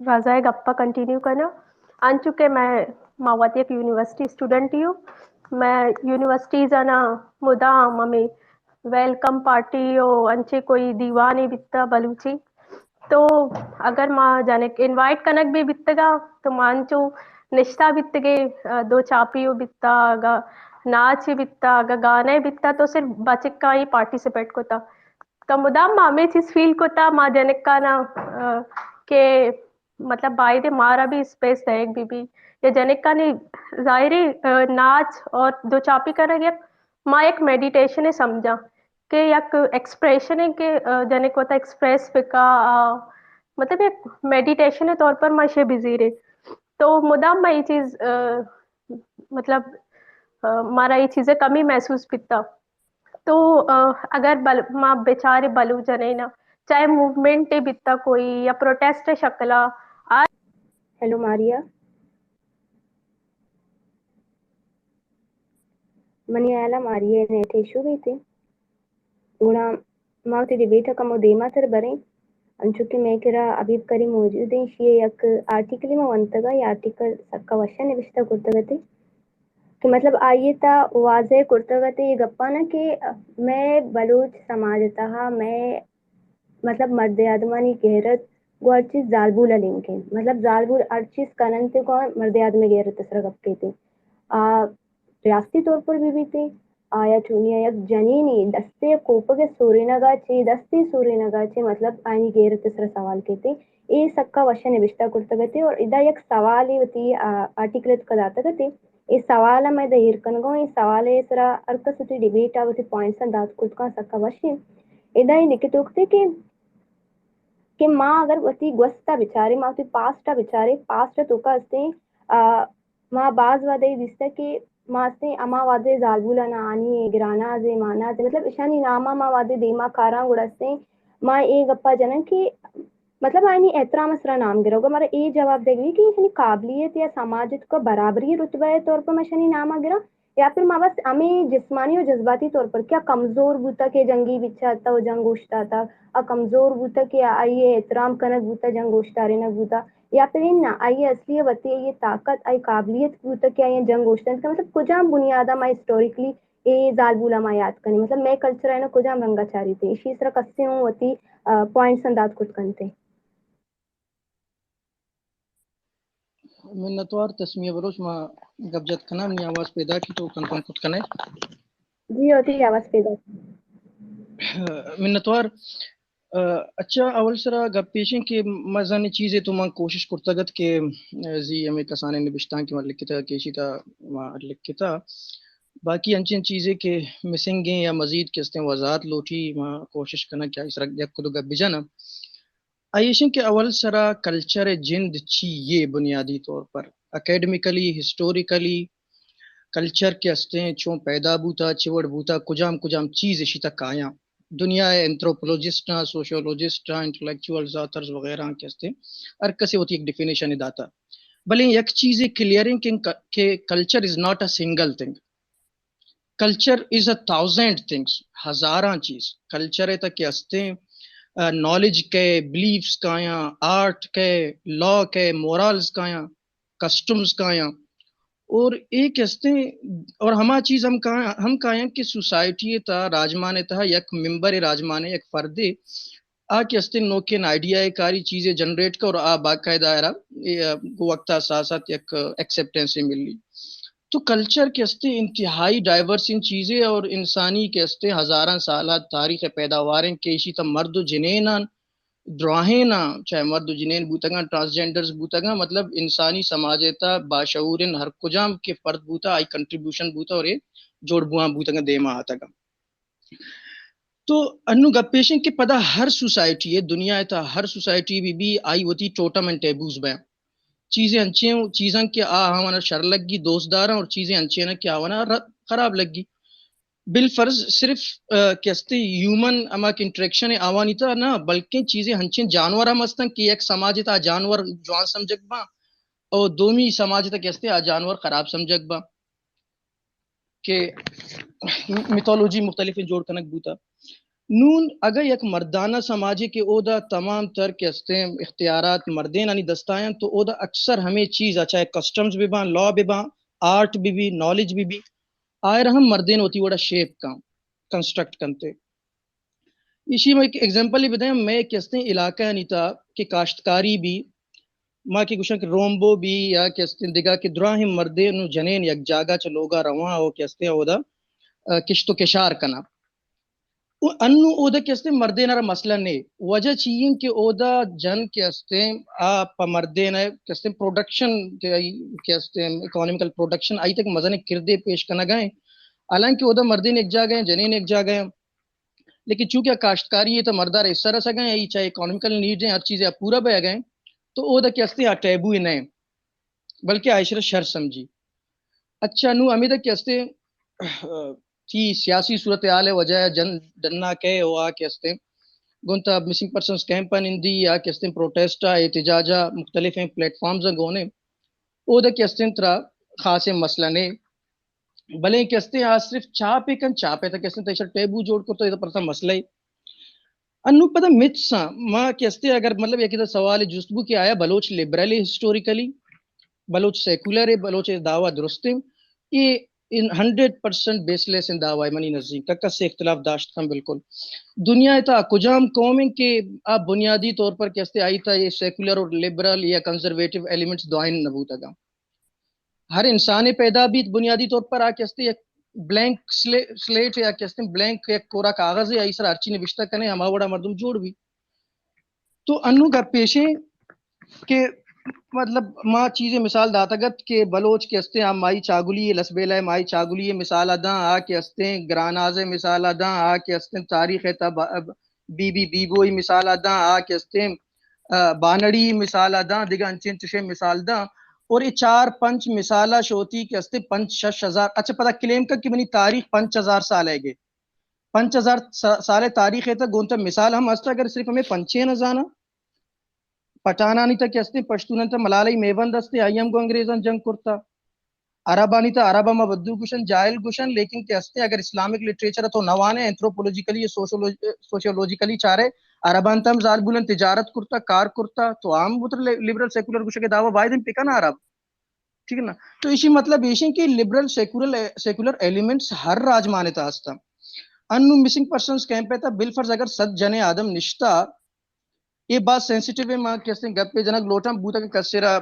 رضائے گپا continue کرنا ان چکے میں ماواتی ایک یونیورسٹی اسٹوڈنٹ ہوں. میں یونیورسٹیز انا مدا ممی ویلکم پارٹی او انچے کوئی دیوانی بتا بلوچی تو اگر ماں جانے انوائٹ کنک بھی بتگا تو مانچو نشتہ بتگے دو چاپیو بتا گا ناچ بتا گا گانے بتا تو صرف بچکا ہی پارٹیسپیٹ کو تھا. تو مدام ماں میں چیز فیل کو تھا ماں جنکانا کہ مطلب بائی دے مارا بھی اسپیس ہے ایک بھی یا جنکانی ظاہری ناچ اور دو چاپی کر رہے ماں ایک میڈیٹیشن ہے سمجھا کہ یک ایکسپریشن ہے کہ جنک ہوتا ایکسپریس فکا مطلب ایک میڈیٹیشن طور پر ماں شے بزی رہے. تو مدام میں یہ چیز مطلب مارا یہ چیزیں کمی محسوس پتا. تو اگر ماں بیچارے بلو جنے نا چاہے موومنٹ بتا کوئی یا پروٹیسٹ شکلا. ہیلو ماریا منی آلا ماریا نیٹ ایشو گئی تھی گوڑا ماں تی ڈیبیٹ کمو دیما تر بریں انچوکہ میں کرا ابھی کری موجود ہیں شیئے یک آرٹیکل میں ونتگا یا آرٹیکل سکا وشا نوشتہ کرتگا تے کہ مطلب آئیے تا واضح کرتگا تے یہ گپا نا کہ میں بلوچ سماج تہا میں مطلب مرد آدمانی غیرت وہ ہر چیز زالبولا لنک ہے مطلب زالبول ہر چیز کننتے کو مرد آدمی غیرت اسرا گپ کے تھے ریاستی طور پر بھی تھے آیا چونیا یک جنینی دستے کوپا کے سوری نگا چی دستی سوری نگا چی مطلب آئینی غیرت اسرا سوال کے تھے یہ سکا وشا نوشتہ کرتگا تے اور ادا یک سوال ہی ہوتی آرٹیکلت کداتا گا تے یہ سوال میں دہیر کنگو یہ سوال ہے اسرا ارکس ہوتی ڈیبیٹ آوتی پوائنٹس انداز کت کا سکا وشی ادا ہی لکھت ہوکتے کہ ماں اگر وتی گوستا بچارے ماں تی پاسٹا بچارے پاسٹ تو کا استے ماں باز وادے دستا کہ ماں سے اما وادے زالبولا نا آنی گرانا زے مانا مطلب اشانی ناما ماں وادے دیما کاراں گڑستے ماں اے گپا جنن کہ مطلب آئینی احترام اسرا نام گرو گا مارا یہ جواب دے گی کہ اتنی قابلیت یا سماجت کو برابری رتبہ طور پر مشانی نامہ گرا یا پھر ماں بس ہمیں جسمانی اور جذباتی طور پر کیا کمزور بوتا کہ جنگی بچا تھا وہ جنگ گوشتا تھا کمزور بوتا کہ آئیے احترام کنک بوتا جنگ گوشتارے نہ بوتا یا پھر ان نہ آئیے اصلی وتی یہ طاقت آئی قابلیت بوتا کہ آئیے جنگ گوشتا اس کا مطلب کجام بنیادہ ماں ہسٹوریکلی اے زالبولا ماں یاد کرنی مطلب میں کلچر ہے نا کجام رنگا چاری تھی اسی طرح کسے ہوں ہوتی پوائنٹس انداز کچھ کنتے منتوار تسمیہ بروش ما گبجت کنا منی آواز پیدا کی تو کنفرم کت کنے جی ہوتی آواز پیدا منتوار اچھا اول سرا گپ پیشیں کہ مزانی چیزیں تو من کوشش کرتگت کہ زی ہمیں کسانے نبشتان کی مطلب کتا کیشی تا لکھتا باقی انچین چیزیں کہ مسنگ ہیں یا مزید کستے ہیں وضاحت لوٹی ما کوشش کرنا کیا اس رکھ یک کدو گپ بجانا آئیشن کہ اول سرا کلچر جند چی یہ بنیادی طور پر اکیڈمیکلی ہسٹوریکلی کلچر کے ہستے چون پیدا بوتا چوڑ بوتا کجام چیز اسی تک آیا دنیا انتھروپولوجسٹ سوشولوجسٹ انٹلیکچوئلز آتھرز وغیرہ کے ہستے ہر کسی ہوتی ایک ڈیفینیشن داتا بلے یک چیز کلیئرنگ کہ culture is not a single thing culture is a 1000 things ہزاراں چیز کلچر تک کے ہستے نالج کے بلیفس کا یا آرٹ کے لا کے مورالز کا یا کسٹمز کا یا اور ایک ہستے اور ہما چیز ہم کہیں کہ سوسائٹی تا راجمانے تا یک ممبر راجمانے یک فردے آ کے ہستے نوکن آئیڈیا کاری چیزیں جنریٹ کر اور آ باقاعدہ وقت ساتھ یک ایکسیپٹنس ملی تو کلچر کے ہستے انتہائی ڈائیورس ان چیزیں اور انسانی کے ہستے ہزاراں سالات تاریخ پیداواریں کیشی تا مرد و جنینان دراہینا چاہے مرد و جنین بوتگاں ٹرانسجینڈرز بوتگاں مطلب انسانی سماجتا باشعورن ہر کجام کے فرد بوتا آئی کنٹریبیوشن بوتا اور یہ جوڑ بواں بوتگاں دیما آتا گا تو انو گپیشن کے پدا ہر سوسائٹی ہے دنیا تا ہر سوسائٹی بھی آئی ہوتی ٹوٹم اینڈ ٹیبوز بیں چیزیں انچیں چیزاں کہ ہمارا شر لگ گی دوست داراں اور چیزیں انچیں نا کیا ہونا خراب لگ گی بالفرض صرف کہستے ہیومن اما کی انٹریکشن آوانی تا نہ بلکہ چیزیں ہنچیں جانور ہم ہستن کہ ایک سماج تا جانور جوان سمجھک با اور دومی سماج تا کہستے جانور خراب سمجھک با کہ میتھولوجی مختلف جوڑ کنک بوتا نون اگر یک مردانہ سماجی کے اودا تمام تر کے ہستے اختیارات مردین انی دستائیں تو اودا اکثر ہمیں چیز چاہے کسٹمز بھی بان، لا بھی بان، آرٹ بھی نالج بھی آئر ہم مردین ہوتی وڑا شیپ کا کنسٹرکٹ کرتے. اسی میں ایک ایگزامپل ہی بتائیں، میں کہتے ہیں علاقہ نہیں تھا کہ کاشتکاری بھی ماں کی گوشن رومبو بھی یا کہتے ہیں دگا کہ دراہم مردے نو جنین یک جاگا چلوگا رواں ہو کہتے ہیں اودا کشت و کشار کنا انو اودا کہتے ہیں مردین را مسئلہ نہیں وجہ چیئیں کہ اودا جن کہتے ہیں آپ مردین کہتے ہیں پروڈکشن کہتے ہیں اکانومیکل پروڈکشن آئی تک مزن کردے پیش کرنا گئے حالانکہ اودا مردین ایک جا گئے جنین ایک جا گئے لیکن چونکہ کاشتکاری ہے تو مردار اس طرح سے گئے چاہے اکانومیکل نیڈز ہیں ہر چیزیں پورا بہ گئے تو او دا کہتے ہیں ٹیبو ہی نہیں بلکہ عائشہ شر سمجھی. اچھا نو امی دا کہتے تھی سیاسی صورتحال وجہ جن ڈننا کہے ہوا کہتے گونتا مسنگ پرسنز کیمپن اندی یا کہتے پروٹیسٹا احتجاجا مختلف ہیں پلیٹ فارمز گونے او دا کہتے ترا خاص مسئلہ نے بلے کہتے آج صرف چاپے کن چاپے تا کہتے ہیں ٹیبو جوڑ کر تو یہ پرتا مسئلہ ہی انو پتہ متسا ماں کہتے اگر مطلب یہ سوال جستگو کی آیا Baloch liberal historically Baloch secular ہے بلوچ دعویٰ درست ہے یہ 100% بیس لیس ان دعویٰ منی نزدیک کا کس سے اختلاف داشت ہم بالکل دنیا تا کجام قومیں کہ آپ بنیادی طور پر کہتے آئی تھا یہ سیکولر اور لبرل یا کنزرویٹو ایلیمنٹس دعائن نبوتا گا ہر انسان پیدا بھی بنیادی طور پر آ کہتے ہیں بلینک سلیٹ یا کہتے ہیں بلینک ایک کورا کاغذ ہے ایسا ارچی نوشتہ کنے ہما وڑا مردم جوڑ بھی تو انو گھر پیشیں کہ مطلب ماں چیزیں مثال داتگت کہ بلوچ کہتے ہیں مائی چاگلی لسبیلہ مائی چاگلی مثال داں آ کہتے ہیں گراناز مثال داں آ کہتے ہیں تاریخ بی بی بوئی مثال داں آ کہتے ہیں بانڑی مثال داں دیگا انچین چشے مثال داں اور یہ 4-5 مثالہ شوتی کہ استے 5-6 ہزار اچھا پتہ کلیم کا کہ منی تاریخ 5000 سال ہے گے 5000 سال تاریخ ہے تا گونتا مثال ہم استا اگر صرف ہمیں 5 نہ جانا پٹانانی تا کہستے پشتونن تا ملالی میوند استے آئیم کو انگریزان جنگ کرتا عربانی تا عربہ ما بدو گوشن جائل گوشن لیکن کہستے اگر اسلامک لٹریچر تو نوانے انتروپولوجیکلی سوشیولوجیکلی چارے عربان تم زالبولان تجارت کرتا کار کرتا تو عام بطر لبرل سیکولر گوشن کے دعویٰ بائدن پکانا عرب ٹھیک ہے نا تو اسی مطلب ایشن کہ لبرل سیکولر ایلیمنٹس ہر راج مانتا ہستا انو مسنگ پرسنز کیمپ تا بالفرض اگر 100 جنے آدم نشتا یہ بات سینسیٹیو ہے ماں کہتے ہیں گپ پہ جنک لوٹا بوتا کہ کسیرا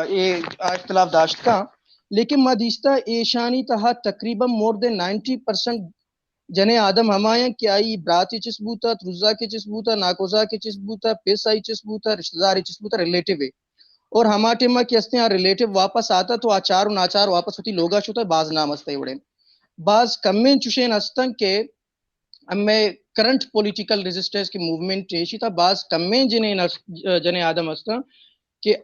یہ اختلاف داشت کا لیکن ماں دیستا ایشانی تہا تقریباً مور دین 90% جنے آدم ہمایاں کہ آئی براتی چس بوتا ترزا کے چس بوتا ناکوزا کے چس بوتا پیسائی چس بوتا رشتہ داری چس بوتا ریلیٹیو ہے اور ہما ٹیمہ کہتے ہیں ریلیٹیو واپس آتا تو آچار و ناچار واپس ہوتی لوگا چھوتا باز نام استے اڑے باز کمین چوشین استن کے میں کرنٹ پولیٹیکل ریزسٹنس کی موومنٹ ایشی تھا بعض کمیں جنے آدم ہستا کہ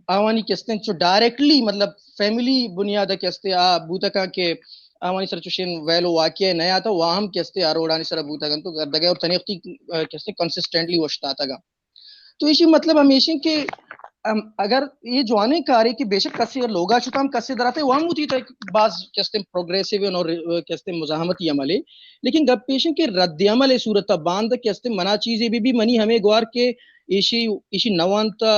آوانی کہتے ہیں جو ڈائریکٹلی مطلب فیملی بنیادہ کہتے بوتا کا کہ آوانی سر چوشین ویلو واقعہ نیا آتا وہاں ہم کہتے آروڑانی سر بوتا گا تو گردگے اور تنیقتی کہتے کنسسٹنٹلی وشتا آتا گا تو اسی مطلب ہمیشہ کہ اگر یہ جوانے کاری کہ بے شک کسی لوگا چھتا ہم کسی دراتے وہاں ہوتی تھا بعض کہتے ہیں پروگریسیو اور کہتے ہیں مزاحمتی عملے لیکن گپ پیشن کے رد عمل صورت باندھ کہتے ہیں منا چیزیں بھی منی ہمیں گوار کے ایشی نوانتا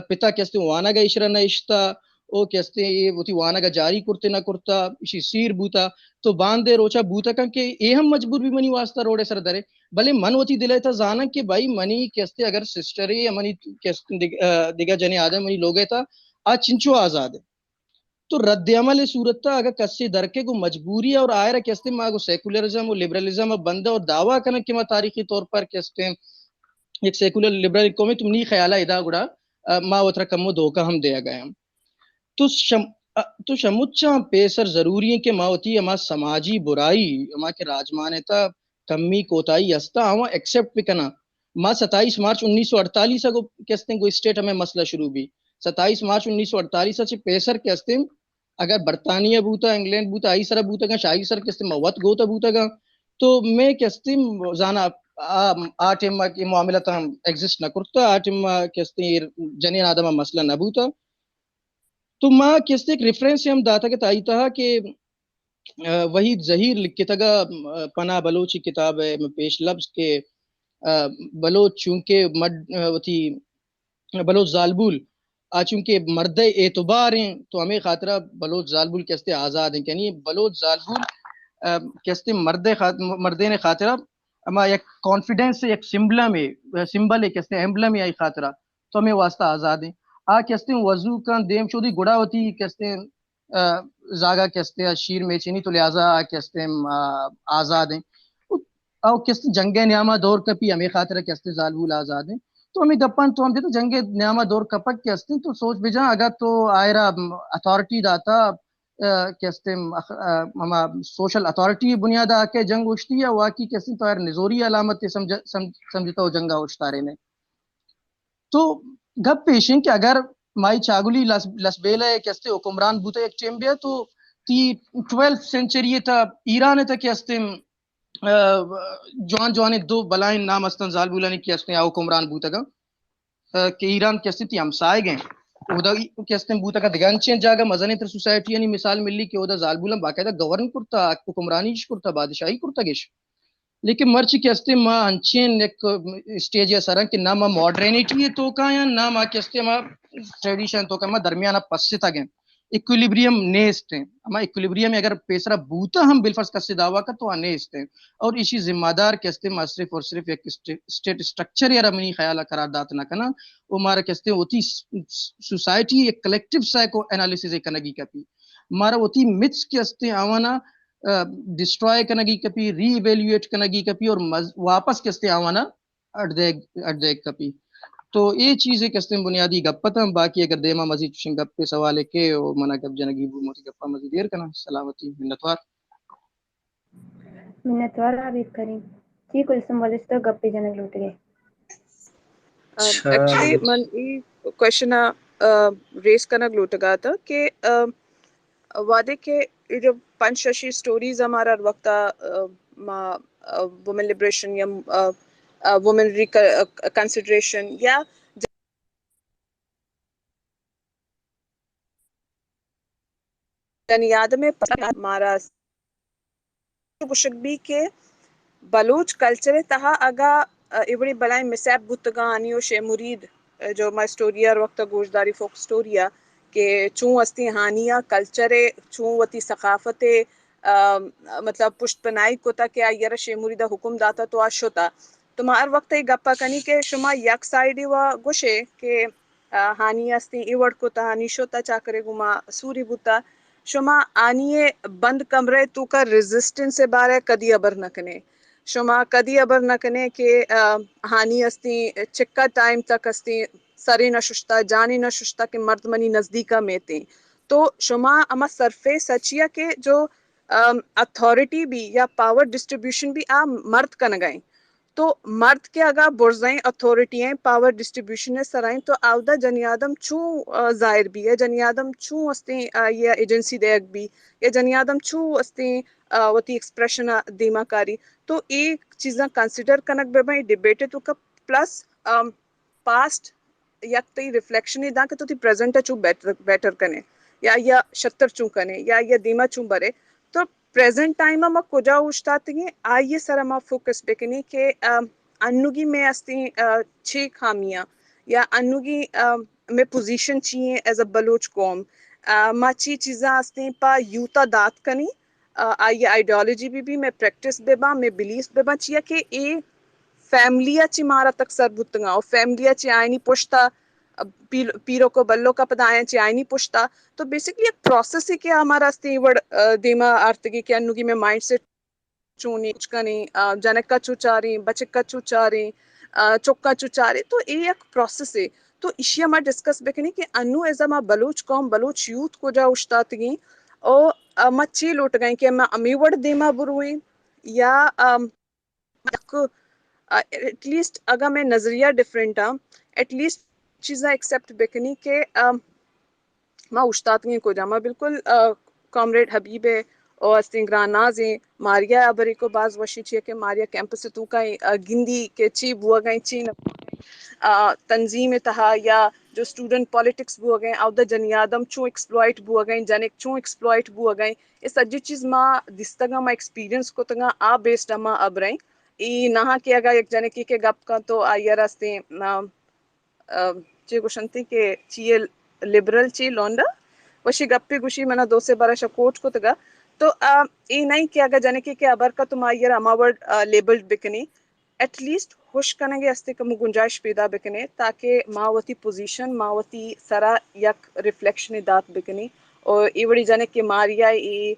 پتا کہتے ہیں وانا گا اشرا نہ اشتا او کہتے ہیں یہ وہتی وانا گا جاری کرتے نہ کرتا اسی سیر بوتا تو باندھے روچا بوتا کن کہ یہ ہم مجبور بھی منی واسطہ روڑے سر درے بلے من ہوتی دلے تھا زانا کہ بھائی منی کہتے اگر سسٹر ہے یا منی دیگا جنے آدم منی لوگے تھا آج چنچو آزاد ہے تو رد عمل صورت تھا اگر کسی درکے کو مجبوری اور آئرہ کہتے ہیں ماں کو سیکولرزم اور لبرلزم بندہ اور دعویٰ کرنا کہ ماں تاریخی طور پر کہتے ہیں ایک سیکولر لبرل قومی تم نہیں خیالہ ادا گڑا ماں وطرہ کمو دھوکہ ہم دیا گئے ہم تو شموچا پیسر ضروری ہے کہ ماں ہوتی ہے ماں سماجی برائی ماں کے راجمانتا کمی کوتائی استا ہوا ایکسپٹ بھی کنا ماں 27 مارچ 1948 کو کہتے ہیں کوئی اسٹیٹ ہمیں مسئلہ شروع بھی 27 مارچ 1948 سے پیسر کہتے ہیں اگر برطانیہ بوتا انگلینڈ بوتا آئی سر بوتا گا شاہی سر کہتے ہیں موت گوتا بوتا گا تو میں کہتے ہیں زانا آٹھ اما کی معاملہ ہم ایگزسٹ نہ کرتا آٹھ اما کہتے ہیں جنین آدم مسئلہ نہ بوتا تو ماں کہتے ایک ریفرنس ہم داتا کہ تائی تھا کہ وحید ظہیر لکھتگا پناہ بلوچی کتاب ہے میں پیش لفظ کے بلوچ چونکہ بلوچ زالبول چونکہ مرد اعتبار ہیں تو ہمیں خاطرہ بلوچ زالبول کیسے آزاد ہیں، یعنی بلوچ زالبول کیسے مردین خاطرہ اما یک کانفیڈنس یک سمبل ہے کیسے ایمبلم ہے خاطرہ تو ہمیں واسطہ آزاد ہیں کیسے وضو کا دیم چودی گڑا ہوتی کیسے زاگا کیستے شیر میچینی تو لہٰذا کیستے آزاد ہیں او کیستے جنگ نیامہ دور کپی ہمیں خاطرہ کیستے زالبول آزاد ہیں تو ہمیں گپن تو ہم دیتے جنگ نیامہ دور کپک کیستے تو سوچ بجا اگر تو آئرہ اتھارٹی داتا کیستے ہما سوشل اتھارٹی بنیاد آ کے جنگ اٹھتی ہے واقعی کیسے تو آئر نزوری علامت سمجھتا ہو جنگا اٹھتا رہنے تو گپ پیشیں کہ اگر مائی چاگلی لسبیلہ کیستے حکمران بوتے ایک چیمبیا تو تی 12th سینچری تا ایران تا کیستے جوان دو بلائن نام استن زالبولانی کیستے حکمران بوتا گا کہ ایران کیستے تی ہمسائے گئے اودا کیستے بوتا کا دگانچین جاگا مزانی تر سوسائٹی یعنی مثال ملی کہ اودا زالبولان باقاعدہ گورن کرتا حکمرانی کرتا بادشاہی کرتا گیش لیکن مرچی کیستے ماں انچین ایک اسٹیج ہے سران کہ نہ ماں ماڈرنیٹی ہے تو کا یا نہ ماں کیستے ماں ٹریڈیشن تو کا ماں درمیانہ پسے تا گئے ایکویلیبریم نیست ہیں اما ایکویلیبریم اگر پیسرا بوتا ہم بالفرض کسی دعویٰ کا تو نیست ہیں اور اسی ذمہ دار کیستے ماں صرف اور صرف ایک اسٹیٹ اسٹرکچر یا رمنی خیالہ قرار دات نہ کنا وہ مارا کیستے ہوتی سوسائٹی ایک کلیکٹیو سائیکو انالیسز کنگی کپی مارا ہوتی متس کیستے آوانا ڈسٹرائے کنگی کپی ری ایویلیویٹ کنگی کپی اور واپس کیستے آوانا اڑ کپی تو یہ چیزیں کستے بنیادی گپتا باقی اگر دیما مزید گپ پہ سوال ہے کہ منا گپ جنگی موتی گپا مزید دیر کنا سلامتی منتوار عابد کریم جی کل سمجھتا گپ پہ جنگ لوٹ گئے ایکچولی من یہ کوشچن ریس کرنا لوٹ گا تھا کہ وعدے کے جو پنچ ششی سٹوریز ہمارا وقت وومن لبریشن یا وومن ریکنسیڈریشن یا یاد میں ہمارا بھی کہ بلوچ کلچر تہا اگا ایوڑی بلائیں مسیب بوتگاں آنیو شے مرید جو ما سٹوریا وقت گوشداری فوک سٹوریا کہ چون استی ہانیا کلچرے چون وتی ثقافت مطلب پشت پنائی کو تا کہ آئیر شے مریدہ حکم داتا تو آشوتا تو ما ہر وقت گپا کنی کہ شما یک سائیڈی و گوشے کہ ہانی استی ایوڑ کو تا ہانی شوتا چاکرے گما سوری بوتا شما آنیے بند کمرے تو کا ریزسٹنس سے بارے کدی ابر نہ کنے شما کدی ابر نہ کنے کہ ہانی استی چکا ٹائم تک استی سری نہ ششتا جانی نہ ششتا کہ مرد منی نزدیکا میتے تو شما اما سرفے سچیا کہ جو اتھارٹی بھی یا پاور ڈسٹریبیوشن بھی مرد کا نگائیں تو مرد کے اگا برزائیں اتھارٹی ہیں پاور ڈسٹریبیوشن سرائیں تو آودہ جنی آدم چوں ظاہر بھی ہے جنی آدم چوں استے یہ ایجنسی دیکھ بھی یا جنی آدم چوں استے وتی ایکسپریشن دیما کاری تو ایک چیزاں کنسیڈر کنک بے بھائی ڈیبیٹ تو کا پلس پاسٹ یک تی ریفلیکشن دا کہ تو تی پریزنٹ چوں بیٹر کنے یا شتر چوں کنے یا دیما چوں برے تو پریزنٹ ٹائم ما کجا اوشتاتی ہیں آئیے سر ما فوکس بکنی کہ انوگی میں استی چھ خامیاں یا انوگی میں پوزیشن چیئیں ایز اے بلوچ قوم ما چی چیزاں استی پا یوتا دات کنی آئیے آئیڈیالوجی بھی میں پریکٹس بے با میں بلیف بے با چیا کہ اے فیملیا چی مارا تک سر بتنگا اور فیملیا چی آئینی پوشتا پیرو کو بلو کا پدا آئین چی آئینی پوشتا تو بیسکلی ایک پروسیس ہی کیا ہمارا استی وڑ دیما آرتگی کہ انوگی میں مائنڈ سے چونی چکنی جنکا چوچاری بچکا چوچاری چکا چوچاری تو یہ ایک پروسیس ہے تو اشیا ما ڈسکس بکنی کہ انو ایزا ما بلوچ قوم بلوچ یوتھ کو جا اشتاتگی او ما چی لوٹ گئیں کہ ما امیوڑ دیما بروئیں یا ایٹ لیسٹ اگر میں نظریہ ڈیفرنٹ ہاں ایٹ لیسٹ چیزاں ایکسیپٹ بکنی کہ ما اشتاتگی کو جا ما بالکل کامریڈ حبیب ہے اور استنگران نازیں ماریا ابری کو باز وشی چیئے کہ ماریا کیمپس سے تو کہیں گندی کے چی بوا گئیں چی تنظیم تہا یا جو اسٹوڈنٹ پالیٹکس بو گئے او دا جنیادم چوں ایکسپلوئٹ بو گئے جنک چوں ایکسپلوئٹ بو گئے اس سجی چیز ما دستگا ما ایکسپیرینس کو تنگا آ بیسڈ اما اب رہی ای نہا کہ اگر ایک جنکی کے گپ کا تو آئیے راستے چی گوشنتی کہ چیئے لبرل چی لونڈا وشی گپی گوشی منا 2 سے 12 کوٹ کو تگا تو ای نہیں کہ اگر جنکی کے ابر کا تم آئیے اما word labelled bikini at least خوش کرنے گے استے کم گنجائش پیدا بکنے تاکہ ماوتی پوزیشن ماوتی سرا یک ریفلیکشن دات بکنی اور ای بڑی جانے کہ ماریا ای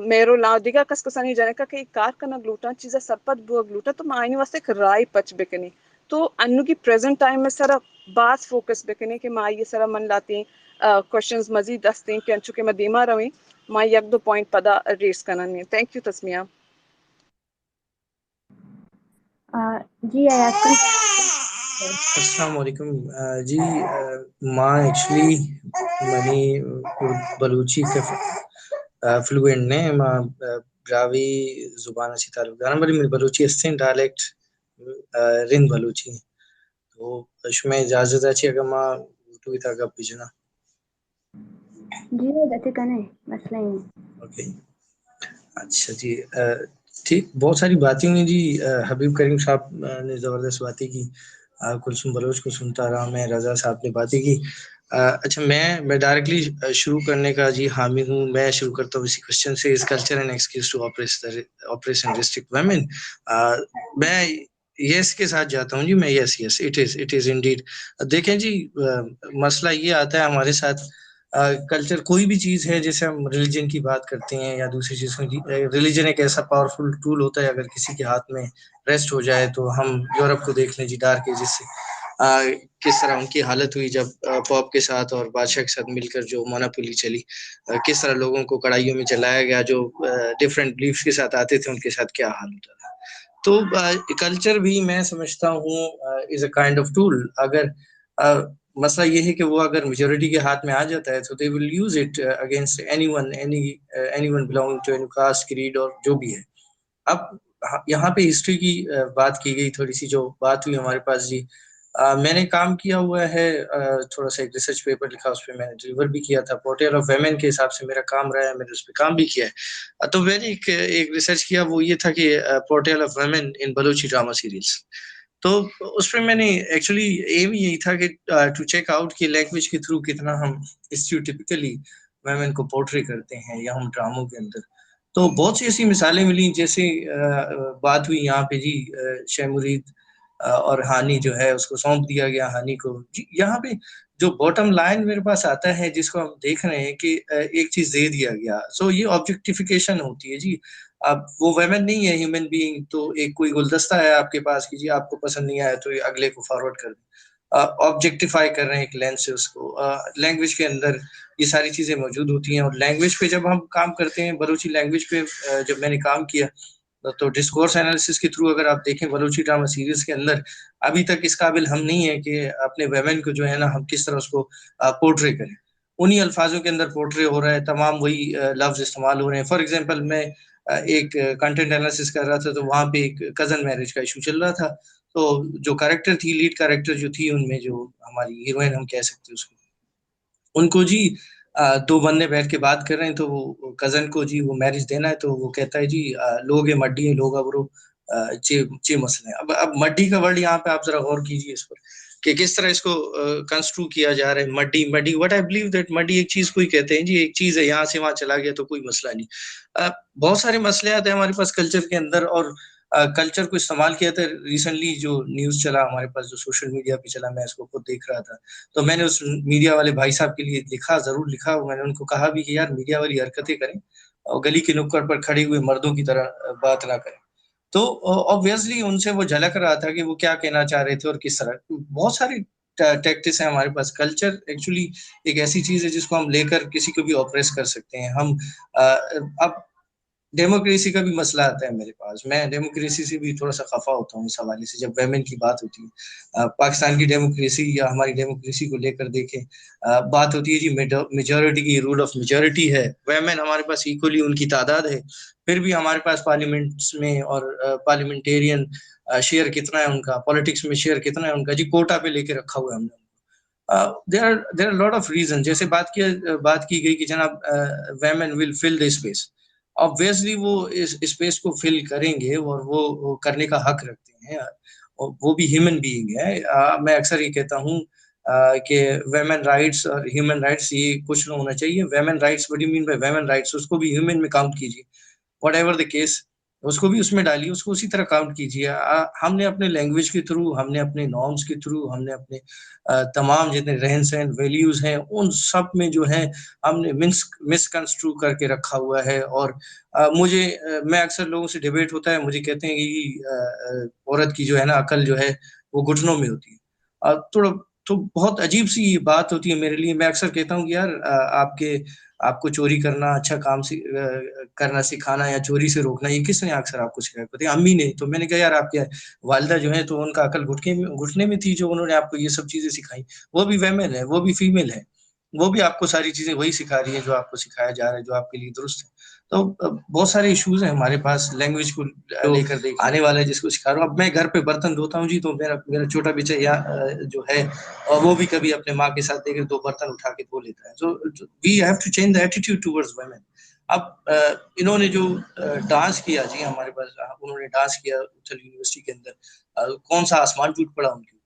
میرو لاؤ دیگا کس کسانی جانے کا کہ کار کرنا گلوٹا چیزا سرپت بو گلوٹا تو معنی واسطے ایک رائے پچ بکنی تو انو کی پریزنٹ ٹائم میں سرا باس فوکس بکنے کہ ماں یہ سرا من لاتی کوشچنز مزید دستے ہیں کہ انچو کہ میں دیما رویں ماں یک 2 پوائنٹ پدا ریس کرنا نہیں. تھینک یو تسمیہ. جی ایاسن السلام علیکم. جی ماں ایکچولی منی بلوچی کے فلوئنٹ نے ماں براوی زبان اچھی تعلق دارا بلی میری بلوچی استین ڈائلیکٹ رن بلوچی تو اس میں اجازت اچھی اگر ماں تو تھا گپ پیچھنا. جی جیسے کہنے مسئلہ ہی. اوکے اچھا جی ٹھیک. بہت ساری باتیں ہوئی جی. حبیب کریم صاحب نے زبردست باتیں کی. کلثوم بلوچ کو سنتا رہا میں. رضا صاحب نے باتیں کی. اچھا میں ڈائریکٹلی شروع کرنے کا جی حامی ہوں. میں شروع کرتا ہوں اسی کوشچن سے. Is culture and excuse to operation restrict women. میں یس کے ساتھ جاتا ہوں جی. میں یس اٹ از انڈیڈ. دیکھیں جی مسئلہ یہ آتا ہے ہمارے ساتھ. کلچر کوئی بھی چیز ہے جیسے ہم ریلیجن کی بات کرتے ہیں یا دوسری چیز کو. ریلیجن ایک ایسا پاورفل ٹول ہوتا ہے. اگر کسی کے ہاتھ میں ریسٹ ہو جائے تو ہم یورپ کو دیکھ لیں جی ڈارک ایجز سے کس طرح ان کی حالت ہوئی جب پاپ کے ساتھ اور بادشاہ کے ساتھ مل کر جو مونوپولی چلی. کس طرح لوگوں کو کڑائیوں میں چلایا گیا. جو ڈفرینٹ بلیفس کے ساتھ آتے تھے ان کے ساتھ کیا حال ہوتا تھا. تو کلچر بھی میں سمجھتا ہوں از اے کائنڈ آف ٹول. اگر مسئلہ یہ ہے کہ وہ اگر میجورٹی کے ہاتھ میں آ جاتا ہے تو they will use it against anyone belonging to any caste creed اور جو بھی ہے. اب یہاں پہ ہسٹری کی بات کی گئی. تھوڑی سی جو بات ہوئی ہمارے پاس جی. میں نے کام کیا ہوا ہے تھوڑا سا ایک ریسرچ پیپر لکھا. اس پہ میں نے ڈلیور بھی کیا تھا. پورٹریٹ آف ویمن کے حساب سے میرا کام رہا ہے. میں نے اس پہ کام بھی کیا ہے. تو میں نے ایک ریسرچ کیا. وہ یہ تھا کہ portrait of women in Balochi drama serials. تو اس پہ میں نے ایکچولی ایم یہی تھا کہ ٹو چیک آؤٹ کہ لینگویج کے تھرو کتنا ہم اسٹیریوٹیپیکلی ویمن کو پورٹری کرتے ہیں یا ہم ڈراموں کے اندر. تو بہت سی ایسی مثالیں ملیں. جیسے بات ہوئی یہاں پہ جی شیمورید اور ہانی جو ہے اس کو سونپ دیا گیا ہانی کو. جی یہاں پہ جو باٹم لائن میرے پاس آتا ہے جس کو ہم دیکھ رہے ہیں کہ ایک چیز دے دیا گیا. سو یہ آبجیکٹیفیکیشن ہوتی ہے جی. اب وہ ویمن نہیں ہے ہیومن بینگ. تو ایک کوئی گلدستہ ہے آپ کے پاس کہ جی آپ کو پسند نہیں آیا تو اگلے کو فارورڈ کر دیں. آبجیکٹیفائی کر رہے ہیں ایک لینس سے اس کو. لینگویج کے اندر یہ ساری چیزیں موجود ہوتی ہیں. اور لینگویج پہ جب ہم کام کرتے ہیں بلوچی لینگویج پہ جب میں نے کام کیا تو ڈسکورس انالیسس کے تھرو اگر آپ دیکھیں بلوچی ڈرامہ سیریز کے اندر ابھی تک اس قابل ہم نہیں ہیں کہ اپنے ویمن کو جو ہے نا ہم کس طرح اس کو پورٹری کریں. انہی الفاظوں کے اندر پورٹری ہو رہا ہے. تمام وہی لفظ استعمال ہو رہے ہیں. فار ایگزامپل میں ایک کنٹینٹ انالیسس کر رہا تھا تو وہاں پہ ایک کزن میرج کا ایشو چل رہا تھا. تو جو کریکٹر تھی لیڈ کریکٹر جو تھی ان میں جو ہماری ہیروئن ہم کہہ سکتے اس کو ان کو جی 2 بندے بیٹھ کے بات کر رہے ہیں. تو وہ کزن کو جی وہ میرج دینا ہے. تو وہ کہتا ہے جی لوگ مڈی لوگ ابرو چے مسئلے. اب مڈی کا ورڈ یہاں پہ آپ ذرا غور کیجیے اس پر کہ کس طرح اس کو کنسٹرو کیا جا رہا ہے. Midi what I believe that midi ایک چیز کو ہی کہتے ہیں جی. ایک چیز ہے یہاں سے وہاں چلا گیا تو کوئی مسئلہ نہیں. بہت سارے مسئلے آتے ہیں ہمارے پاس کلچر کے اندر. اور کلچر کو استعمال کیا تھا. ریسنٹلی جو نیوز چلا ہمارے پاس جو سوشل میڈیا پہ چلا میں اس کو خود دیکھ رہا تھا. تو میں نے اس میڈیا والے بھائی صاحب کے لیے لکھا ضرور لکھا. میں نے ان کو کہا بھی کہ یار میڈیا والی حرکتیں کریں اور گلی کے نکڑ پر کھڑے ہوئے مردوں کی طرح بات نہ کریں. تو obviously ان سے وہ جھلک رہا تھا کہ وہ کیا کہنا چاہ رہے تھے اور کس طرح. بہت ساری ٹیکٹس ہیں ہمارے پاس. کلچر ایکچولی ایک ایسی چیز ہے جس کو ہم لے کر کسی کو بھی آپریس کر سکتے ہیں. ہم اب ڈیموکریسی کا بھی مسئلہ آتا ہے میرے پاس. میں ڈیموکریسی سے بھی تھوڑا سا خفا ہوتا ہوں اس حوالے سے جب ویمن کی بات ہوتی ہے. پاکستان کی ڈیموکریسی یا ہماری ڈیموکریسی کو لے کر دیکھیں بات ہوتی ہے جی میجورٹی کی رول آف میجورٹی ہے. ویمن ہمارے پاس ایکولی ان کی تعداد ہے. پھر بھی ہمارے پاس پارلیمنٹس میں اور پارلیمنٹیرین شیئر کتنا ہے ان کا. پالیٹکس میں شیئر کتنا ہے ان کا جی. کوٹا پہ لے کے رکھا ہوا ہے ہم نے. there are a lot of reasons. جیسے بات کی گئی کہ جناب women will fill the space. Obviously وہ اس اسپیس کو فل کریں گے اور وہ کرنے کا حق رکھتے ہیں, وہ بھی ہیومن بینگ ہے. میں اکثر یہ کہتا ہوں کہ ویمن رائٹس اور ہیومن رائٹس یہ کچھ نہ ہونا چاہیے. Women rights what you mean by women rights, اس کو بھی ہیومن میں کاؤنٹ کیجیے, واٹ ایور دا کیس, اس کو بھی اس میں ڈالیے, اس کو اسی طرح کاؤنٹ کیجیے. ہم نے اپنے لینگویج کے تھرو, ہم نے اپنے نارمس کے تھرو, ہم نے اپنے تمام جتنے رہن سہن ویلیوز ہیں ان سب میں جو ہے ہم نے مس کنسٹرو کر کے رکھا ہوا ہے. اور میں اکثر لوگوں سے ڈیبیٹ ہوتا ہے, مجھے کہتے ہیں کہ عورت کی جو ہے نا عقل جو ہے وہ گھٹنوں میں ہوتی ہے. تو بہت عجیب سی بات ہوتی ہے میرے لیے. میں اکثر کہتا ہوں کہ یار آپ کو چوری کرنا, اچھا کام کرنا سکھانا یا چوری سے روکنا, یہ کس نے اکثر آپ کو سکھایا؟ کہتے ہیں امی نے. تو میں نے کہا یار آپ کے والدہ جو ہیں تو ان کا عقل گھٹنے میں تھی جو انہوں نے آپ کو یہ سب چیزیں سکھائی. وہ بھی ویمن ہے, وہ بھی فیمیل ہے, وہ بھی آپ کو ساری چیزیں وہی سکھا رہی ہیں جو آپ کو سکھایا جا رہا ہے, جو آپ کے لیے درست ہے. تو بہت سارے ایشوز ہیں ہمارے پاس لینگویج کو لے کر. آنے والا ہے جس کو سکھا رہا ہوں. اب میں گھر پہ برتن دھوتا ہوں جی, تو میرا چھوٹا بچہ جو ہے وہ بھی کبھی اپنے ماں کے ساتھ دے کر 2 برتن اٹھا کے دھو لیتا ہے. So we have to change the attitude towards women. اب انہوں نے جو ڈانس کیا جی ہمارے پاس, انہوں نے ڈانس کیا اچھل یونیورسٹی کے اندر, کون سا آسمان ٹوٹ پڑا ان کے.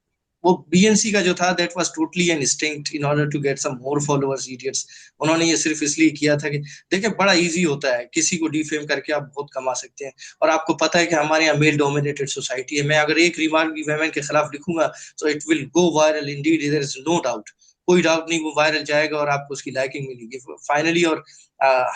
وہ BNC کا جو تھا that was totally an instinct in order to get some more followers edits. انہوں نے یہ صرف اس لیے کیا تھا کہ دیکھیں بڑا ایزی ہوتا ہے, کسی کو ڈیفیم کر کے آپ بہت کما سکتے ہیں. اور آپ کو پتہ ہے کہ ہمارے یہاں میل ڈومینیٹڈ سوسائٹی ہے. میں اگر ایک ریمارک بھی ویمن کے خلاف لکھوں گا تو it will go viral indeed, there is no doubt, کوئی ڈاؤٹ نہیں, وہ وائرل جائے گا اور آپ کو اس کی لائکنگ ملے گی فائنلی. اور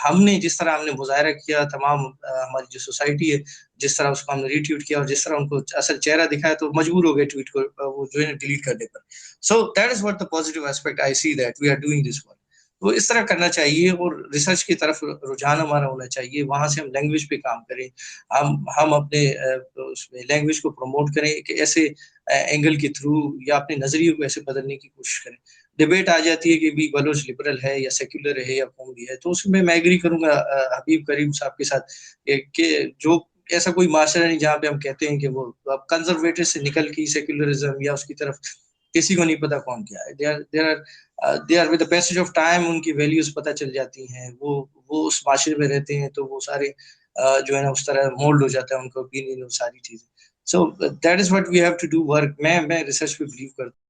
ہم نے جس طرح ہم نے مظاہرہ کیا, تمام ہماری جو سوسائٹی ہے جس طرح اس کو ہم نے ری ٹویٹ کیا اور جس طرح ان کو اصل چہرہ دکھایا, تو مجبور ہو گئے ٹویٹ کو وہ جو ہے ڈیلیٹ کرنے پر. So that is what the positive aspect I see, that we are doing this work. تو اس طرح کرنا چاہیے اور ریسرچ کی طرف رجحان ہمارا ہونا چاہیے. وہاں سے ہم لینگویج پہ کام کریں, ہم اپنے اس میں لینگویج کو پروموٹ کریں کہ ایسے اینگل کے تھرو یا اپنے نظریے کو ایسے بدلنے کی کوشش کریں. ڈبیٹ آ جاتی ہے کہ بھی بلوچ لبرل ہے یا سیکولر ہے یا کون بھی ہے, تو اس میں ایگری کروں گا حبیب کریم صاحب کے ساتھ کہ جو ایسا کوئی معاشرہ نہیں جہاں پہ ہم کہتے ہیں کہ وہ کنزرویٹو سے نکل کے سیکولرزم یا اس کی طرف کسی کو نہیں پتا کون کیا ہے. they are with the passage of time ان کی ویلیوز پتہ چل جاتی ہیں, وہ اس معاشرے میں رہتے ہیں, تو وہ سارے جو ہے نا اس طرح مولڈ ہو جاتا ہے ان کا اوپینین اور ساری چیزیں. So that is what we have to do work. میں ریسرچ پہ بلیو کرتا ہوں.